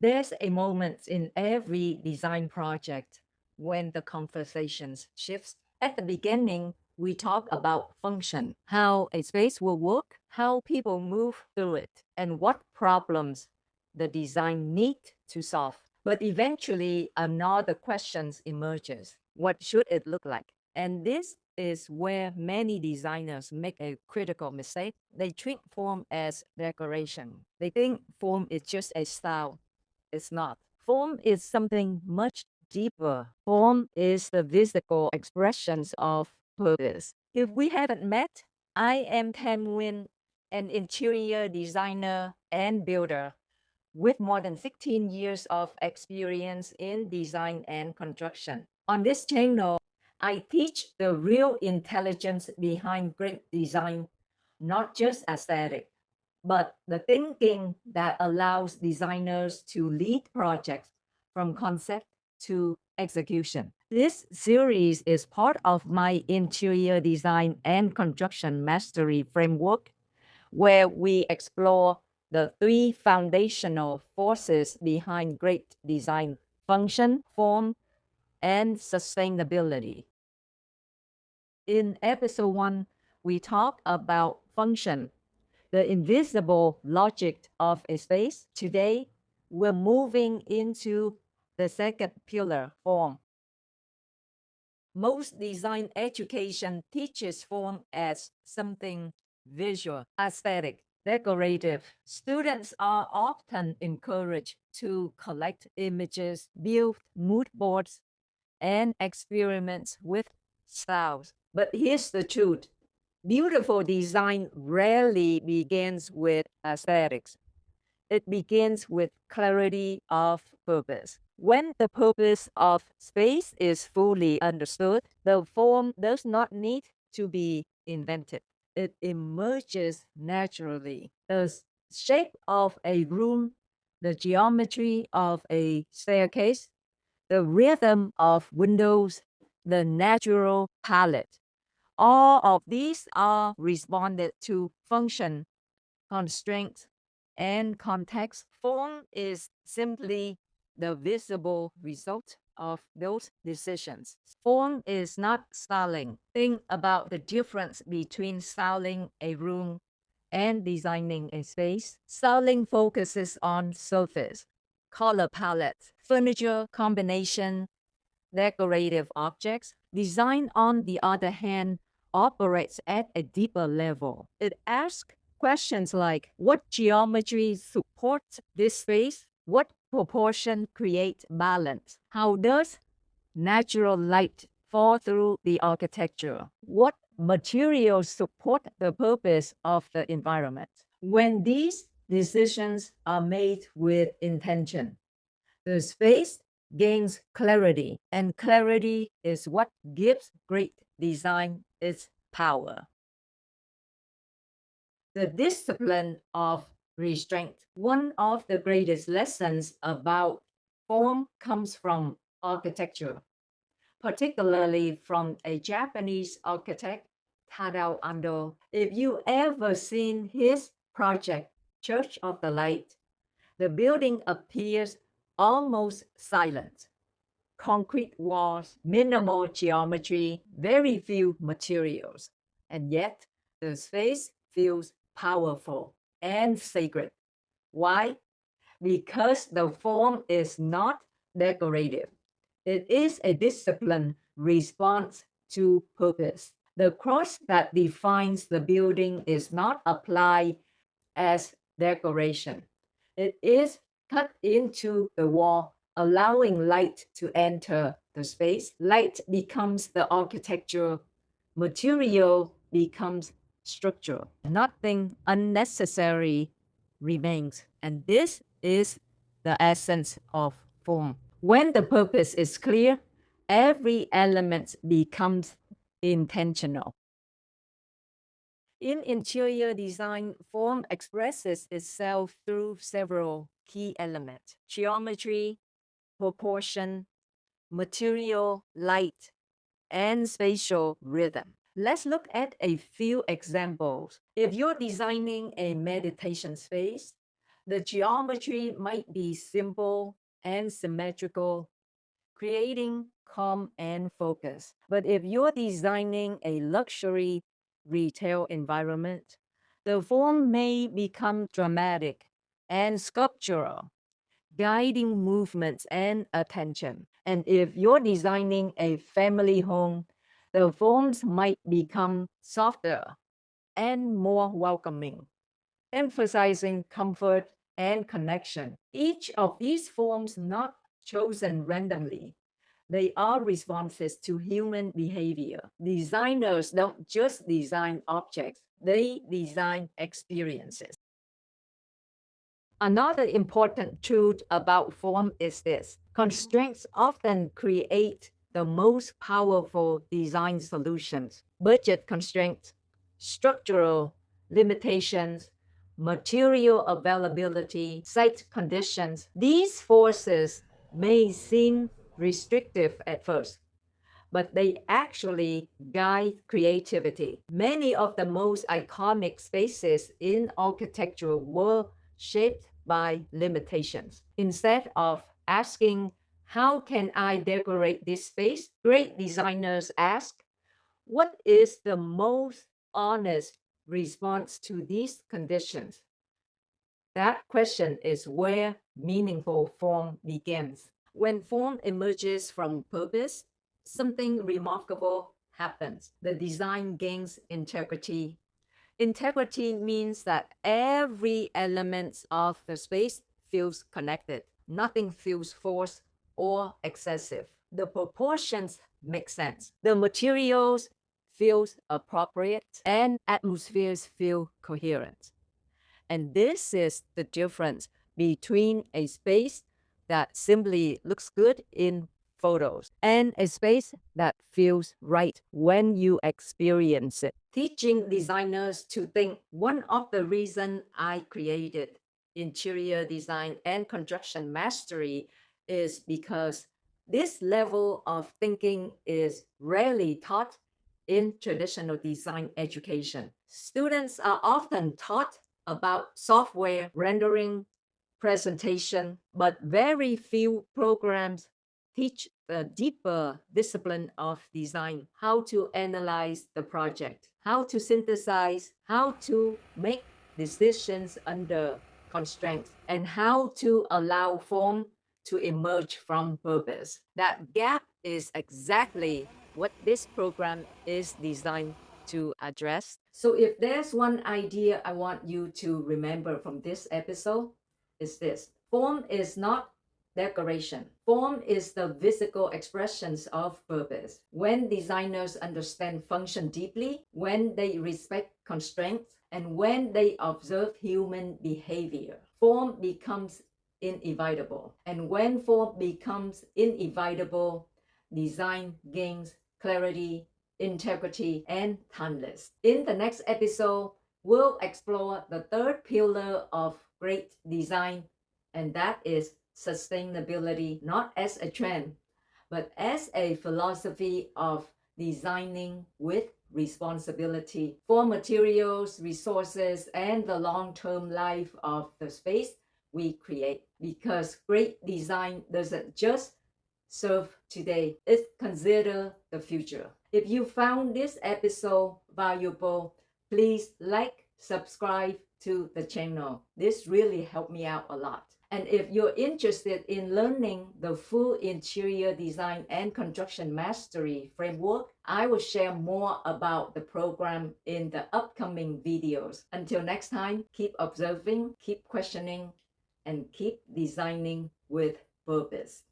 There's a moment in every design project when the conversations shifts. At the beginning, we talk about function, how a space will work, how people move through it, and what problems the design need to solve. But eventually, another question emerges. What should it look like? And this is where many designers make a critical mistake. They treat form as decoration. They think form is just a style. It's not. Form is something much deeper. Form is the physical expressions of purpose. If we haven't met, I am Wynn, an interior designer and builder with more than 16 years of experience in design and construction. On this channel, I teach the real intelligence behind great design, not just aesthetic, but the thinking that allows designers to lead projects from concept to execution. This series is part of my interior design and construction mastery framework, where we explore the three foundational forces behind great design: function, form, and sustainability. In episode 1, we talk about function, the invisible logic of a space. Today, we're moving into the second pillar, form. Most design education teaches form as something visual, aesthetic, decorative. Students are often encouraged to collect images, build mood boards, and experiment with styles. But here's the truth: beautiful design rarely begins with aesthetics. It begins with clarity of purpose. When the purpose of space is fully understood, the form does not need to be invented. It emerges naturally. The shape of a room, the geometry of a staircase, the rhythm of windows, the natural palette. All of these are responded to function, constraint, and context. Form is simply the visible result of those decisions. Form is not styling. Think about the difference between styling a room and designing a space. Styling focuses on surface, color palette, furniture combination, decorative objects. Design, on the other hand, operates at a deeper level. It asks questions like, what geometry supports this space? What proportion create balance? How does natural light fall through the architecture? What materials support the purpose of the environment? When these decisions are made with intention, the space gains clarity, and clarity is what gives great design its power. The discipline of restraint. One of the greatest lessons about form comes from architecture, particularly from a Japanese architect, Tadao Ando. If you ever seen his project, Church of the Light, the building appears almost silent. Concrete walls, minimal geometry, very few materials, and yet the space feels powerful and sacred. Why? Because the form is not decorative. It is a disciplined response to purpose. The cross that defines the building is not applied as decoration. It is cut into the wall, allowing light to enter the space. Light becomes the architecture, material becomes structure. Nothing unnecessary remains. And this is the essence of form. When the purpose is clear, every element becomes intentional. In interior design, form expresses itself through several key elements: geometry, proportion, material, light, and spatial rhythm. Let's look at a few examples. If you're designing a meditation space, The geometry might be simple and symmetrical, creating calm and focus. But if you're designing a luxury retail environment, the form may become dramatic and sculptural, guiding movements and attention. And if you're designing a family home, the forms might become softer and more welcoming, emphasizing comfort and connection. Each of these forms not chosen randomly. They are responses to human behavior. Designers don't just design objects, they design experiences. Another important truth about form is this: constraints often create the most powerful design solutions. Budget constraints, structural limitations, material availability, site conditions. These forces may seem restrictive at first, but they actually guide creativity. Many of the most iconic spaces in architecture were shaped by limitations. Instead of asking, how can I decorate this space? Great designers ask, what is the most honest response to these conditions? That question is where meaningful form begins. When form emerges from purpose, something remarkable happens. The design gains integrity. Integrity means that every element of the space feels connected. Nothing feels forced or excessive. The proportions make sense. The materials feels appropriate and atmospheres feel coherent. And this is the difference between a space that simply looks good in photos and a space that feels right when you experience it. Teaching designers to think, one of the reasons I created interior design and construction mastery is because this level of thinking is rarely taught in traditional design education. Students are often taught about software rendering, presentation, but very few programs teach the deeper discipline of design: how to analyze the project, how to synthesize, how to make decisions under constraints, and how to allow form to emerge from purpose. That gap is exactly what this program is designed to address. So if there's one idea I want you to remember from this episode, is this: form is not decoration. Form is the physical expressions of purpose. When designers understand function deeply, when they respect constraints, and when they observe human behavior, form becomes inevitable. And when form becomes inevitable, design gains clarity, integrity, and timeless. In the next episode, we'll explore the third pillar of great design, and that is sustainability, not as a trend, but as a philosophy of designing with responsibility for materials, resources, and the long-term life of the space we create. Because great design doesn't just serve today, it consider the future. If you found this episode valuable, please like, subscribe to the channel. This really helped me out a lot. And if you're interested in learning the full interior design and construction mastery framework, I will share more about the program in the upcoming videos. Until next time, keep observing, keep questioning, and keep designing with purpose.